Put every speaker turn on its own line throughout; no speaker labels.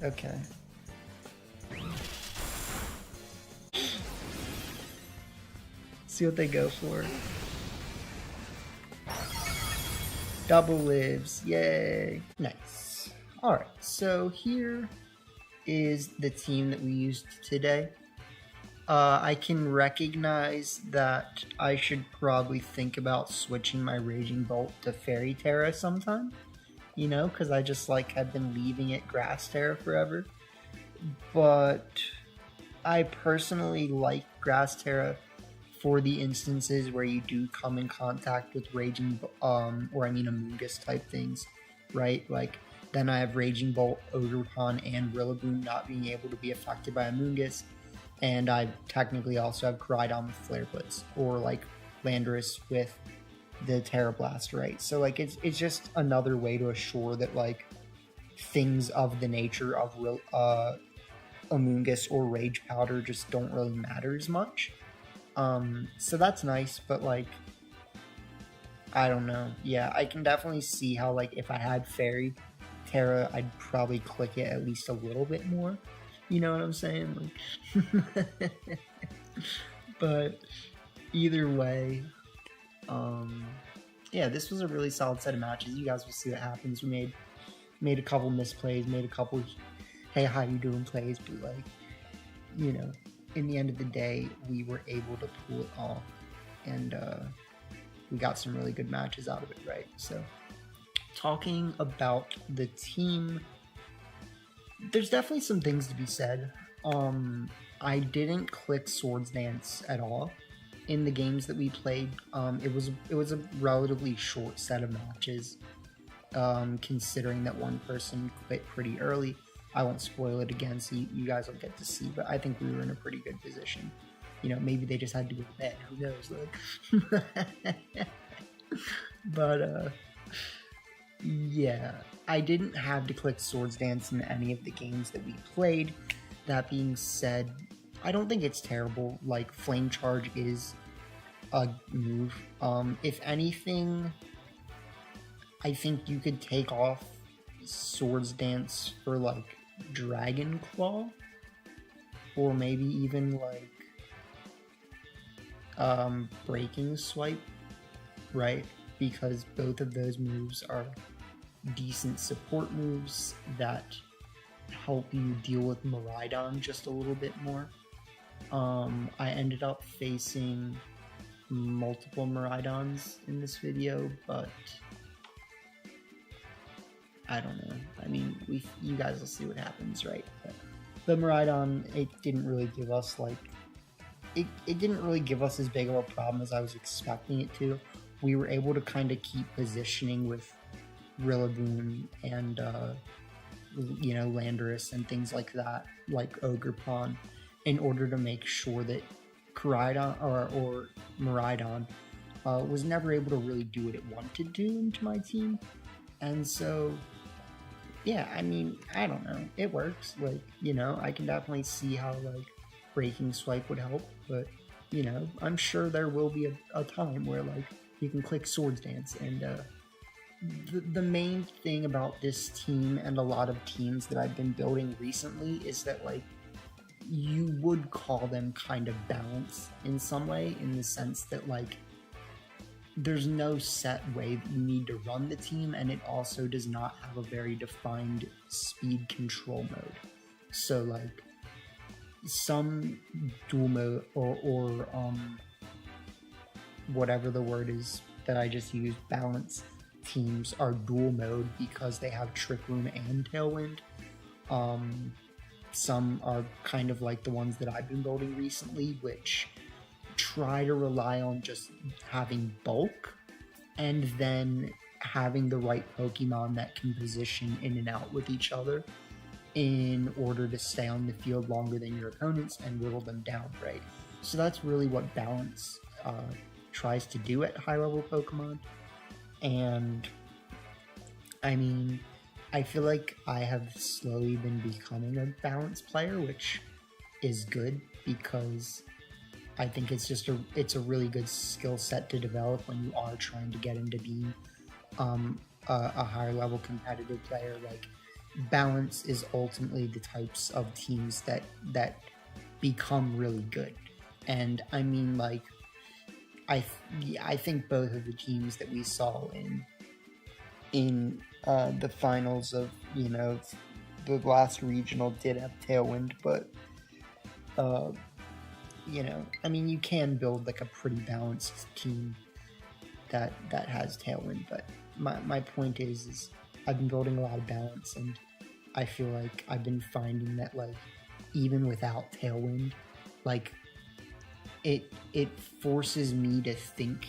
Okay. See what they go for. Double lives, yay! Nice. Alright, so here is the team that we used today. I can recognize that I should probably think about switching my Raging Bolt to Fairy Terra sometime. You know, because I just like have been leaving it Grass Terra forever. But I personally like Grass Terra for the instances where you do come in contact with Raging, Amoonguss type things, right? Like, then I have Raging Bolt, Ogerpon, and Rillaboom not being able to be affected by Amoonguss, and I technically also have Koraidon with Flare Blitz, or like Landorus with the Terra Blast, right? So like it's just another way to assure that like things of the nature of Amoonguss or Rage Powder just don't really matter as much. So that's nice, but like, I don't know. Yeah, I can definitely see how like if I had Fairy Terra, I'd probably click it at least a little bit more. You know what I'm saying? Like, but either way, yeah, this was a really solid set of matches. You guys will see what happens. We made a couple misplays, made a couple hey how you doing plays, but like, you know, in the end of the day, we were able to pull it off, and we got some really good matches out of it, right? So, talking about the team, there's definitely some things to be said. I didn't click Swords Dance at all in the games that we played. It was a relatively short set of matches, considering that one person quit pretty early. I won't spoil it again, so you guys will get to see, but I think we were in a pretty good position. You know, maybe they just had to go to bed, who knows, like. But, yeah, I didn't have to click Swords Dance in any of the games that we played. That being said, I don't think it's terrible. Like, Flame Charge is a move. If anything, I think you could take off Swords Dance for, like, Dragon Claw, or maybe even like Breaking Swipe, right? Because both of those moves are decent support moves that help you deal with Miraidon just a little bit more. I ended up facing multiple Miraidons in this video, but I don't know. I mean, you guys will see what happens, right? But the Miraidon, it didn't really give us like it didn't really give us as big of a problem as I was expecting it to. We were able to kind of keep positioning with Rillaboom and you know, Landorus and things like that, like Ogerpon, in order to make sure that Koraidon or Miraidon was never able to really do what it wanted to do into my team. And so, yeah, I mean, I don't know. It works. Like, you know, I can definitely see how, like, Breaking Swipe would help. But, you know, I'm sure there will be a time where, like, you can click Swords Dance. And the main thing about this team and a lot of teams that I've been building recently is that, like, you would call them kind of balanced in some way, in the sense that, like, there's no set way that you need to run the team, and it also does not have a very defined speed control mode. So, like, some dual mode or whatever the word is that I just used, balance teams are dual mode because they have Trick Room and Tailwind. Some are kind of like the ones that I've been building recently, which try to rely on just having bulk and then having the right Pokemon that can position in and out with each other in order to stay on the field longer than your opponents and whittle them down, right? So that's really what balance tries to do at high level Pokemon. And I mean, I feel like I have slowly been becoming a balanced player, which is good because I think it's a really good skill set to develop when you are trying to get into being a higher level competitive player. Like, balance is ultimately the types of teams that become really good. And I mean, like, I think both of the teams that we saw in the finals of, you know, the last regional did have Tailwind, but you know, I mean, you can build like a pretty balanced team that has Tailwind. But my point is I've been building a lot of balance, and I feel like I've been finding that, like, even without Tailwind, like, it forces me to think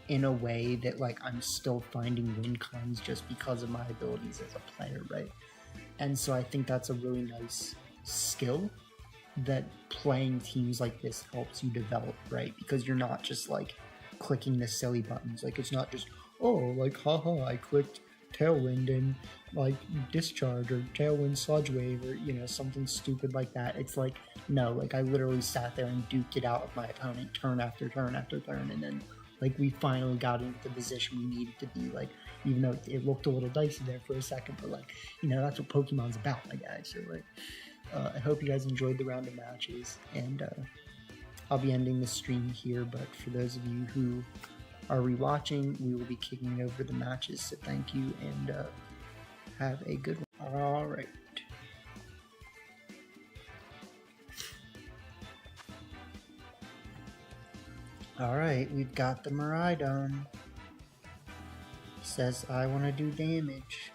in a way that, like, I'm still finding win cons just because of my abilities as a player, right? And so I think that's a really nice skill that playing teams like this helps you develop, right? Because you're not just, like, clicking the silly buttons. Like, it's not just, oh, like, haha, I clicked Tailwind and, like, Discharge, or Tailwind Sludge Wave, or, you know, something stupid like that. It's like, no, like, I literally sat there and duked it out with my opponent turn after turn after turn, and then, like, we finally got into the position we needed to be, like, even though it looked a little dicey there for a second, but, like, you know, that's what Pokemon's about, my guys. So, like, I hope you guys enjoyed the round of matches, and I'll be ending the stream here, but for those of you who are rewatching, we will be kicking over the matches, so thank you, and have a good one. Alright. Alright, we've got the Koraidon. Says, I want to do damage.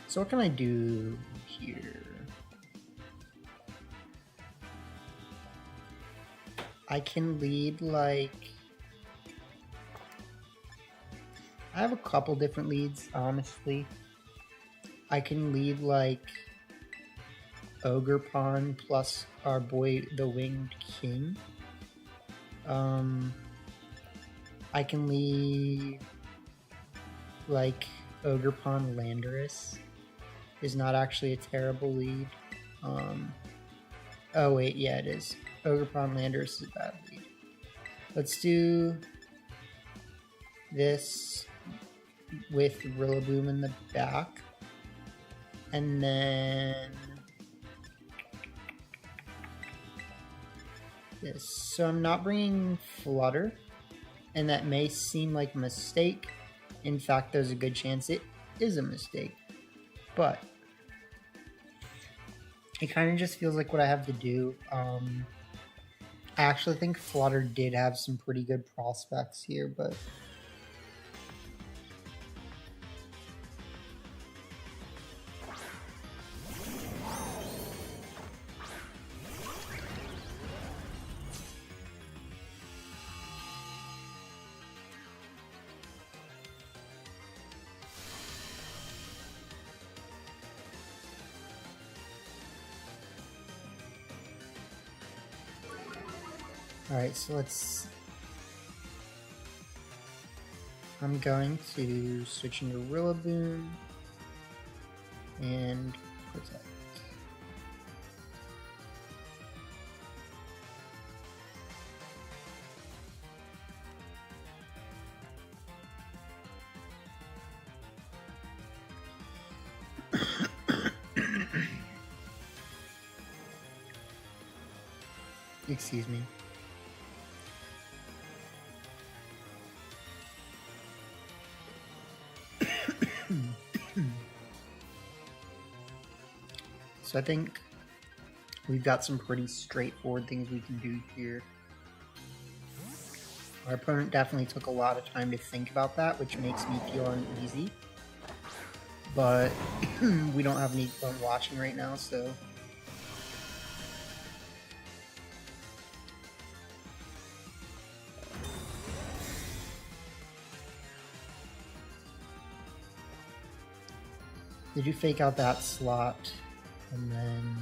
So what can I do here? I can lead, like, I have a couple different leads, honestly. I can lead, like, Ogre Pawn plus our boy the Winged King. I can lead, like, Ogre Pawn Landorus. Is not actually a terrible lead. Oh wait, yeah, it is. Ogre Pawn Landorus is a bad lead. Let's do this with Rillaboom in the back, and then this. So I'm not bringing Flutter, and that may seem like a mistake. In fact, there's a good chance it is a mistake, but it kind of just feels like what I have to do. I actually think Flutter did have some pretty good prospects here, but alright, so let's... I'm going to switch into Rillaboom and Protect. Excuse me. So I think we've got some pretty straightforward things we can do here. Our opponent definitely took a lot of time to think about that, which makes me feel uneasy. But we don't have anyone watching right now, so... Did you fake out that slot? And then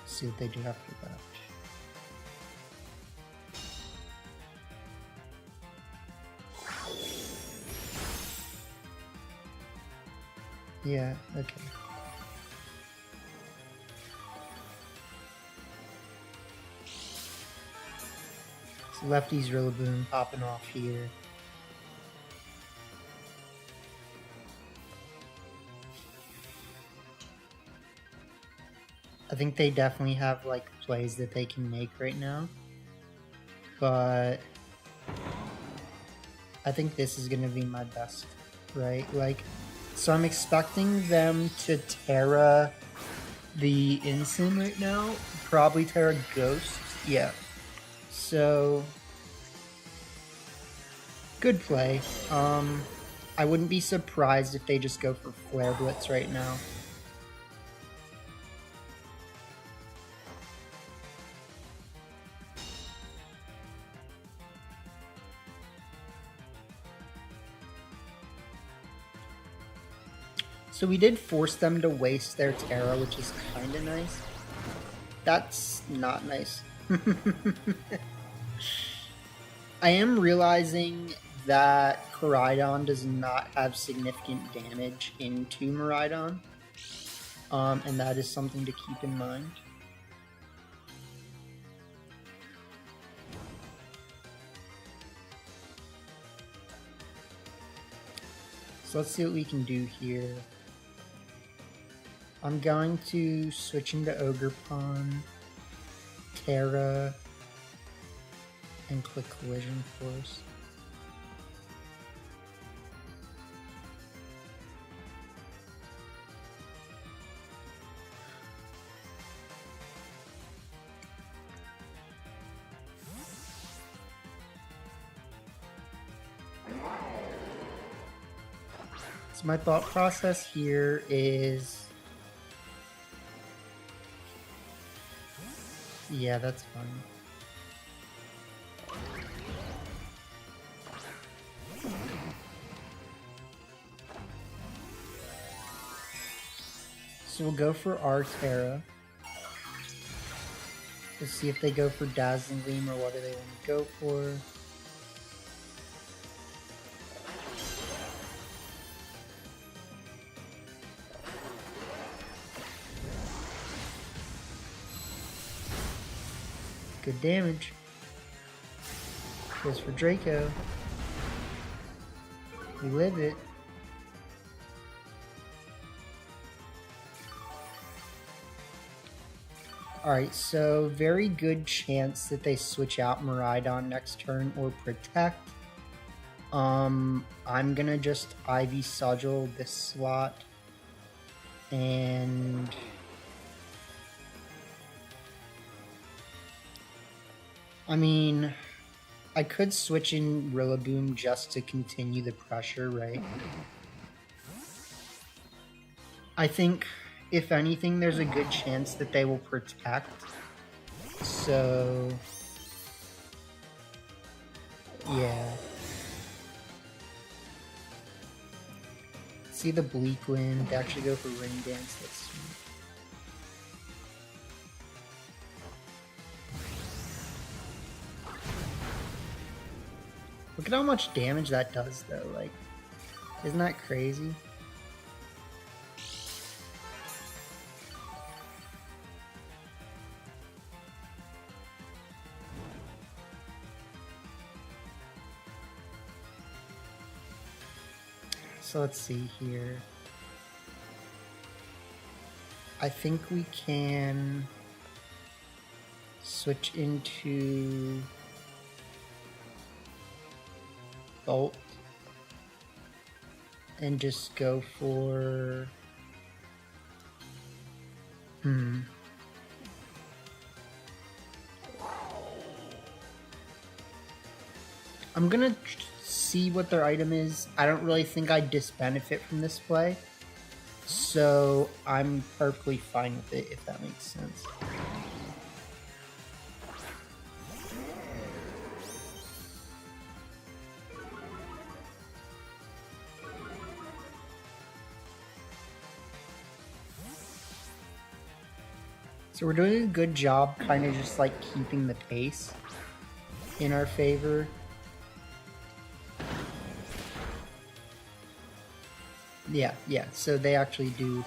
see what they do after that. Yeah, okay. So Lefty's Rillaboom popping off here. I think they definitely have like plays that they can make right now. But I think this is going to be my best, right? Like, so I'm expecting them to Terra the Ensign right now. Probably Terra Ghost. Yeah. So, good play. I wouldn't be surprised if they just go for Flare Blitz right now. So we did force them to waste their Terra, which is kind of nice. That's not nice. I am realizing that Koraidon does not have significant damage into Miraidon. And that is something to keep in mind. So let's see what we can do here. I'm going to switch into Ogerpon, Terra, and click Collision Force. So my thought process here is, yeah, that's fine. So we'll go for our Terra. Let's see if they go for Dazzling Gleam or what do they want to go for. Good damage. Goes for Draco. We live it. Alright, so very good chance that they switch out Miraidon next turn or Protect. I'm gonna just Ivy Sigil this slot. And I mean, I could switch in Rillaboom just to continue the pressure, right? I think, if anything, there's a good chance that they will Protect. So, yeah. See the Bleak Wind, they actually go for Ring Dance, that's sweet. Look at how much damage that does, though. Like, isn't that crazy? So let's see here. I think we can switch into Bolt and just go for I'm gonna see what their item is. I don't really think I disbenefit from this play, so I'm perfectly fine with it, if that makes sense. So we're doing a good job kind of just like keeping the pace in our favor. Yeah, so they actually do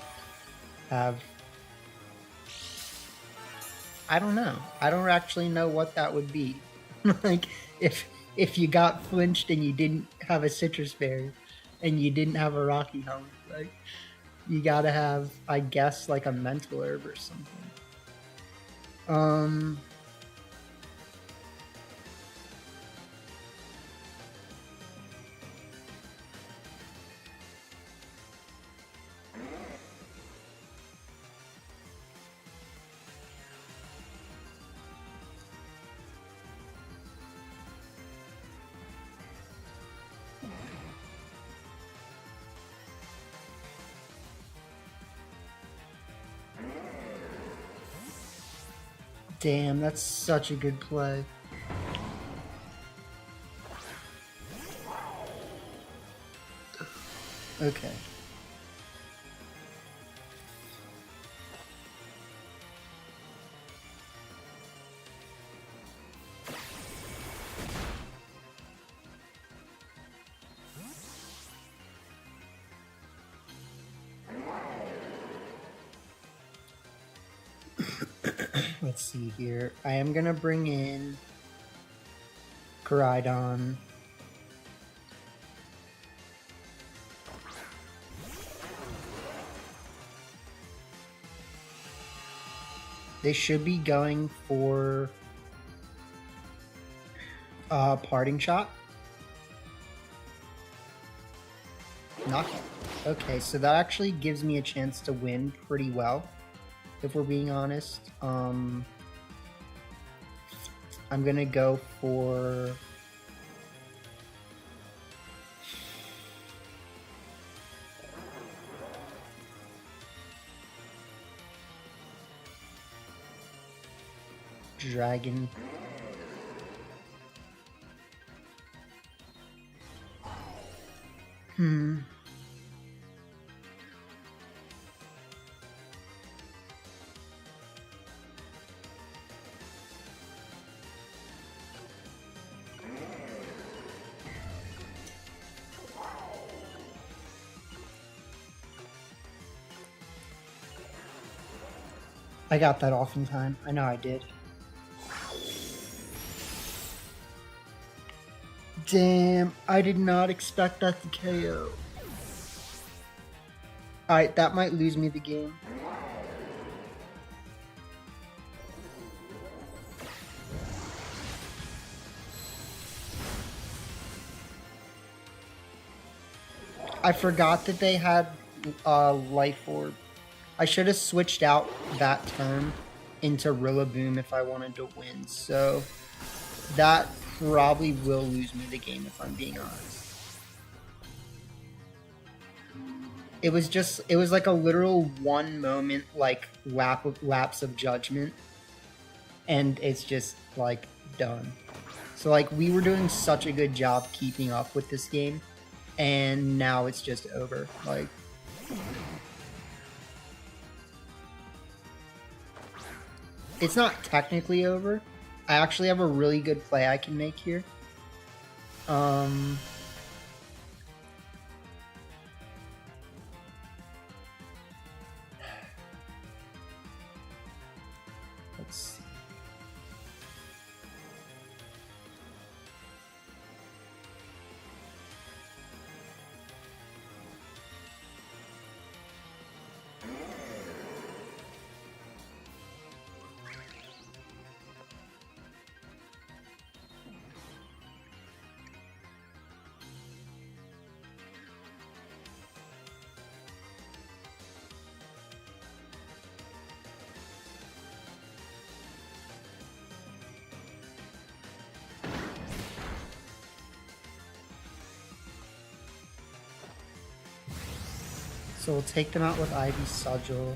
have... I don't know. I don't actually know what that would be. Like, if you got flinched and you didn't have a citrus berry, and you didn't have a rocky helmet, like, you gotta have, I guess, like a mental herb or something. Damn, that's such a good play. Okay. Let's see here. I am gonna bring in Koraidon. They should be going for parting shot. Knockout. Okay, so that actually gives me a chance to win pretty well, if we're being honest. I'm gonna go for Dragon. I got that off in time. I know I did. Damn, I did not expect that to KO. Alright, that might lose me the game. I forgot that they had Life Orb. I should have switched out that turn into Rillaboom if I wanted to win, so that probably will lose me the game if I'm being honest. It was like a literal one moment, like, lapse of judgment, and it's just, like, done. So, like, we were doing such a good job keeping up with this game, and now it's just over. Like, it's not technically over. I actually have a really good play I can make here. Let's see. So we'll take them out with Ivy Sigil.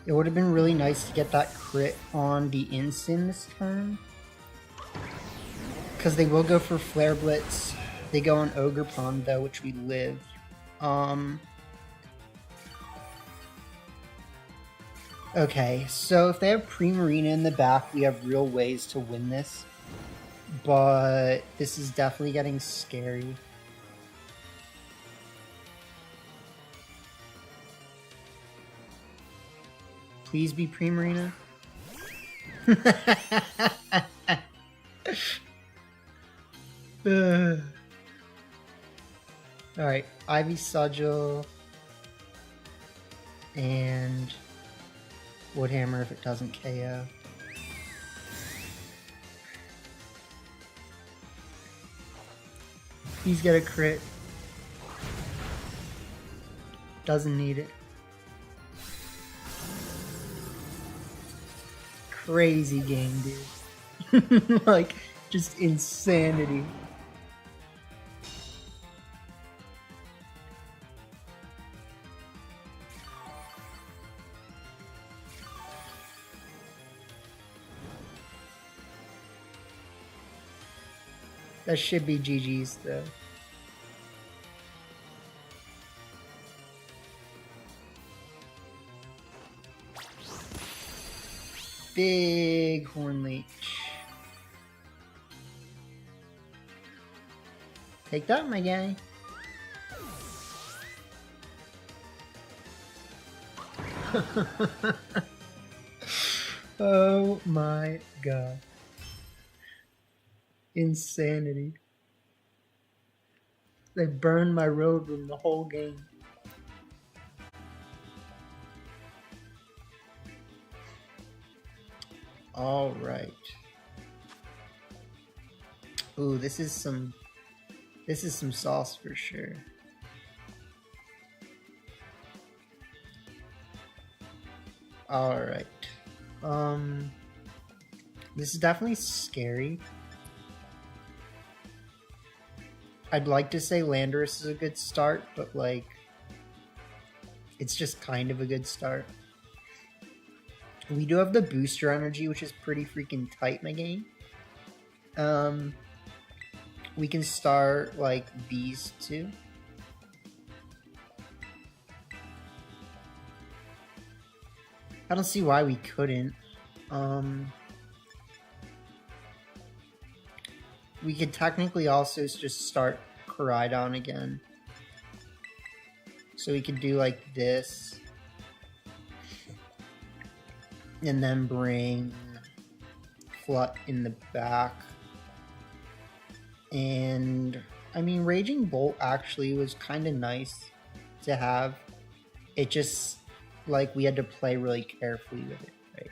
It would have been really nice to get that crit on the Incin this turn, because they will go for Flare Blitz. They go on Ogre Pond though, which we live. Okay, so if they have Primarina in the back, we have real ways to win this. But this is definitely getting scary. Please be Primarina. Alright, Ivy Sigil and Woodhammer if it doesn't KO. He's got a crit. Doesn't need it. Crazy game, dude. Like, just insanity. That should be GG's though. Big Horn Leech. Take that, my guy. Oh my god. Insanity. They burned my road room the whole game. All right. Ooh, this is some sauce for sure. All right. This is definitely scary. I'd like to say Landorus is a good start, but like, it's just kind of a good start. We do have the booster energy, which is pretty freaking tight in the game. We can start like these two. I don't see why we couldn't. We could technically also just start Koraidon again. So we could do like this. And then bring Flut in the back. And I mean, Raging Bolt actually was kind of nice to have. It just, like, we had to play really carefully with it, right?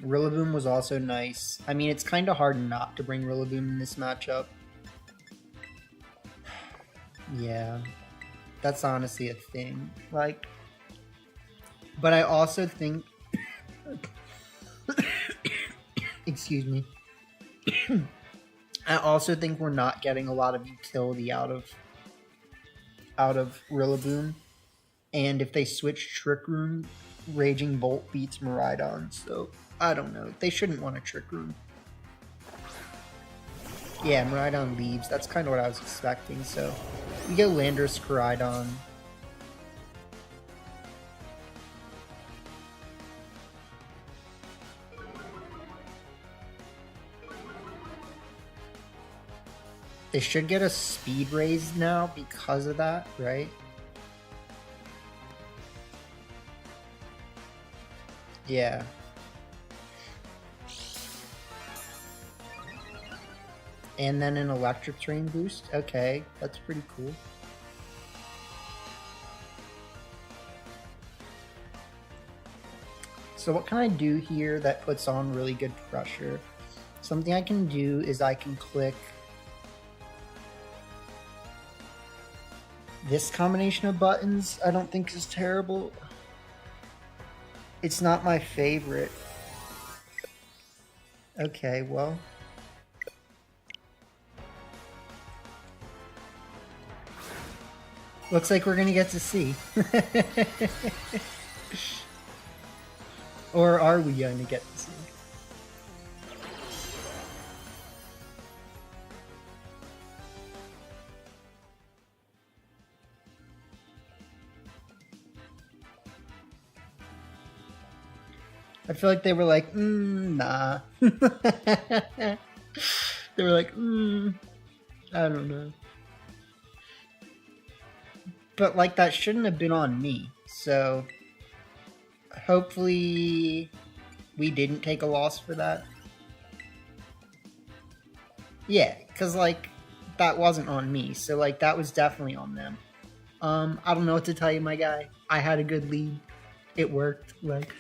Rillaboom was also nice. I mean, it's kind of hard not to bring Rillaboom in this matchup. Yeah, that's honestly a thing. Like, but I also think, excuse me, I also think we're not getting a lot of utility out of Rillaboom. And if they switch Trick Room, Raging Bolt beats Miraidon, so I don't know. They shouldn't want a Trick Room. Yeah, Miraidon leaves. That's kind of what I was expecting, so we go Landorus, Koraidon. They should get a speed raise now because of that, right? Yeah. And then an electric terrain boost. Okay, that's pretty cool. So what can I do here that puts on really good pressure? Something I can do is I can click this combination of buttons. I don't think is terrible. It's not my favorite. Okay, well. Looks like we're gonna get to see. Or are we gonna get to see? I feel like they were like, nah. They were like, I don't know. But like, that shouldn't have been on me. So hopefully we didn't take a loss for that. Yeah, because, like, that wasn't on me. So, like, that was definitely on them. I don't know what to tell you, my guy. I had a good lead. It worked. Like,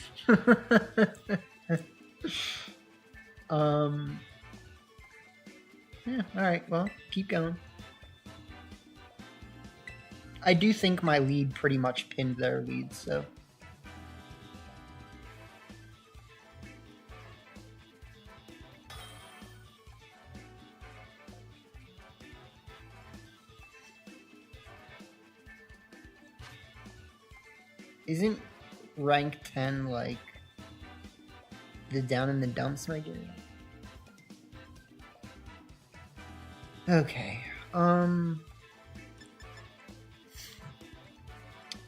yeah, alright, well, keep going. I do think my lead pretty much pinned their lead, so. Isn't rank 10 like the down in the dumps, my guy? Okay,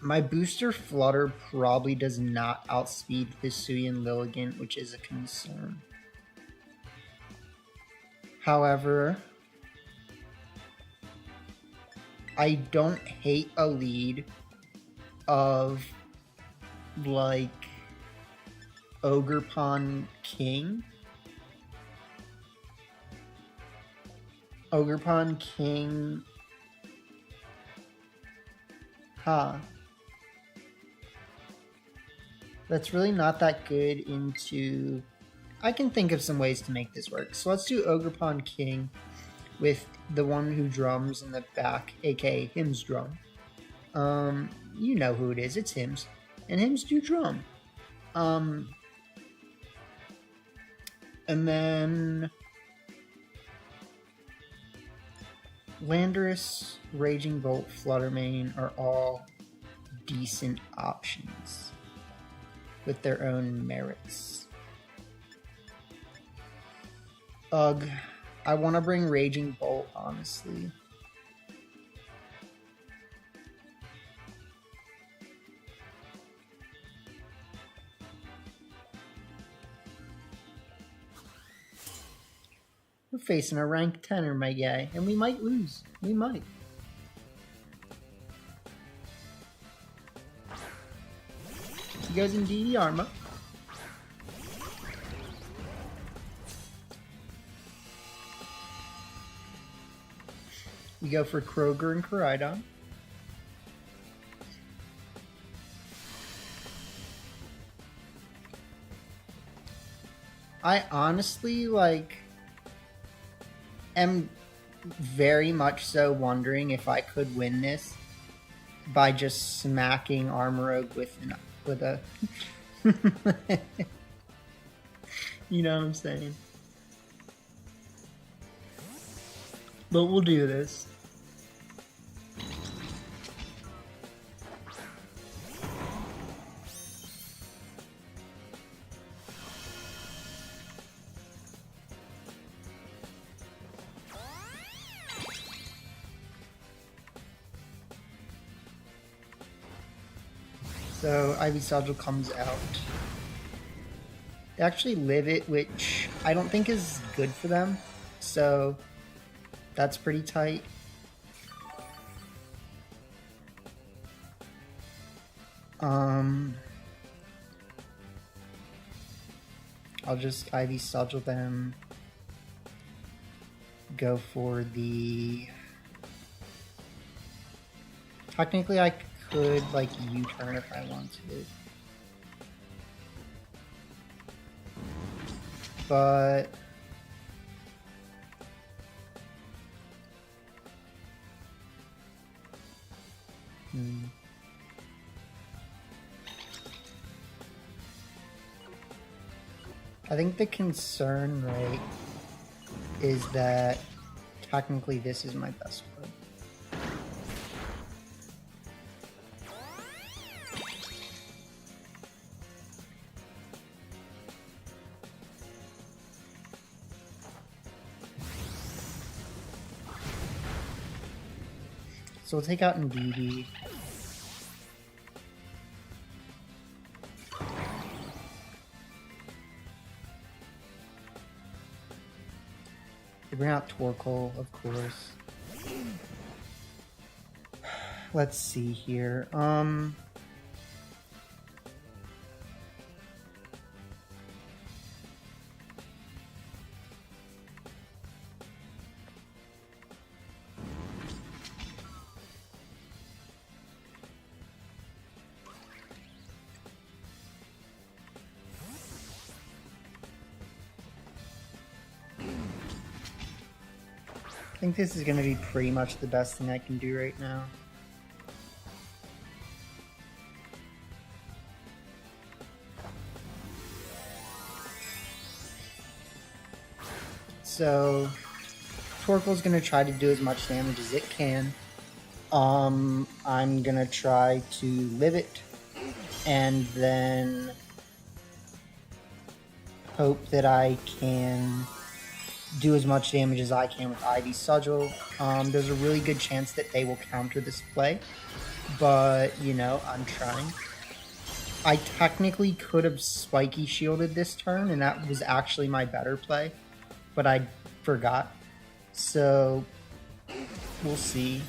my booster Flutter probably does not outspeed Hisuian Lilligant, which is a concern. However, I don't hate a lead of, like, Ogerpon King. Ogerpon King. Huh. That's really not that good into... I can think of some ways to make this work. So let's do Ogerpon King with the one who drums in the back, aka Hymns Drum. You know who it is, it's Hymns. And Hymns do drum. And then... Landorus, Raging Bolt, Fluttermane are all decent options with their own merits. Ugh, I want to bring Raging Bolt, honestly. We're facing a rank 10er, my guy, and we might lose. We might. He goes in DD Arma. We go for Kroger and Koraidon. I honestly, like, am very much so wondering if I could win this by just smacking Armorogue with a you know what I'm saying? But we'll do this. So Ivy Sigil comes out. They actually live it, which I don't think is good for them. So that's pretty tight. I'll just Ivy Sigil them. Go for the... Technically I could, like, U-turn if I want to. But... I think the concern, right, is that technically this is my best play. So we'll take out Indeedee. They bring out Torkoal, of course. Let's see here. think this is going to be pretty much the best thing I can do right now. So, Torkoal's going to try to do as much damage as it can. I'm going to try to live it, and then hope that I can do as much damage as I can with Ivy Sigil. There's a really good chance that they will counter this play, but, you know, I'm trying. I technically could have Spiky Shielded this turn, and that was actually my better play, but I forgot. So, we'll see.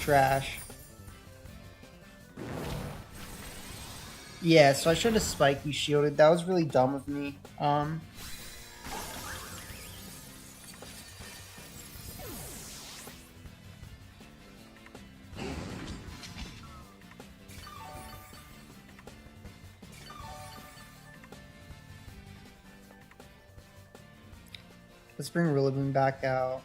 Trash. Yeah, so I should have Spiky Shielded. That was really dumb of me. Let's bring Rillaboom back out.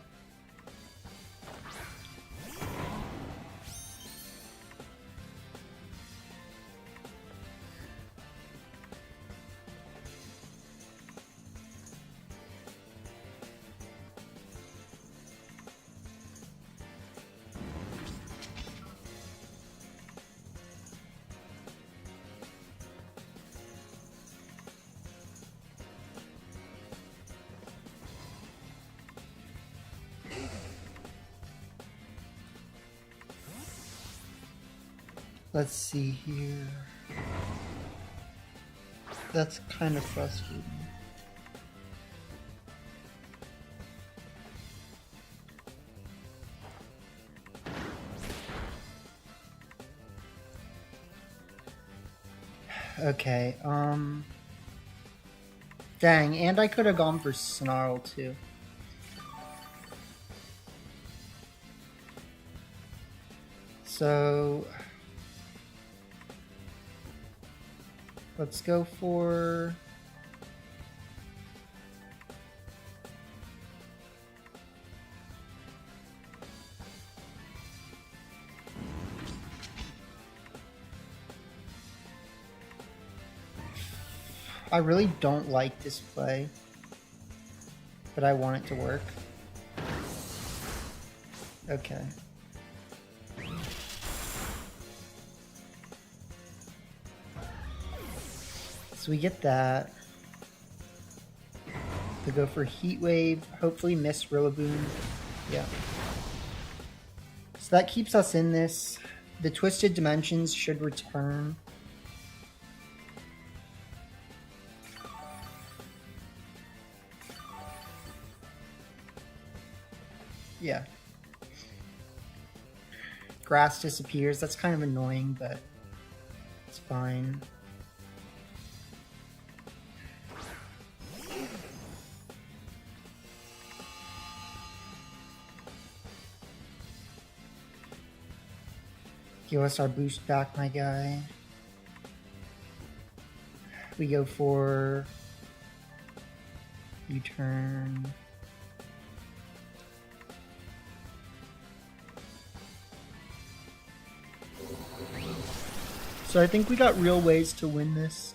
Let's see here. That's kind of frustrating. Okay, dang, and I could have gone for Snarl too. So let's go for... I really don't like this play, but I want it to work. Okay. So we get that. To go for Heat Wave, hopefully miss Rillaboom. Yeah. So that keeps us in this. The Twisted Dimensions should return. Yeah. Grass disappears. That's kind of annoying, but it's fine. Give us our boost back, my guy. We go for U-turn. So I think we got real ways to win this.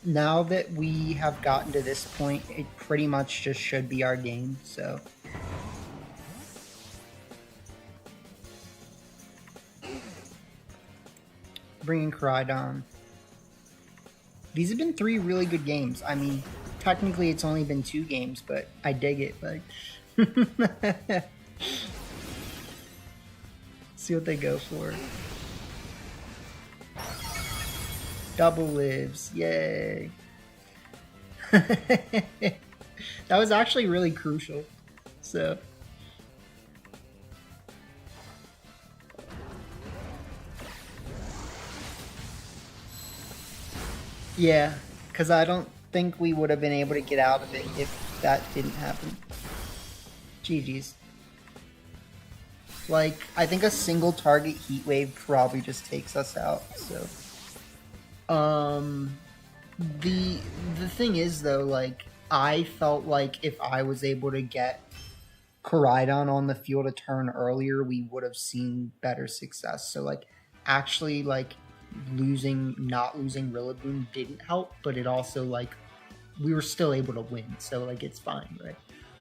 Now that we have gotten to this point, it pretty much just should be our game, so... Bringing Koraidon. These have been 3 really good games. I mean, technically it's only been 2 games, but I dig it. Like, see what they go for. Double lives, yay! That was actually really crucial. So. Yeah, because I don't think we would have been able to get out of it if that didn't happen. GG's. Like, I think a single target Heat Wave probably just takes us out, so... Um, the thing is though, like I felt like if I was able to get Koraidon on the field a turn earlier, we would have seen better success. So like actually like not losing Rillaboom didn't help, but it also like we were still able to win. So like it's fine, right?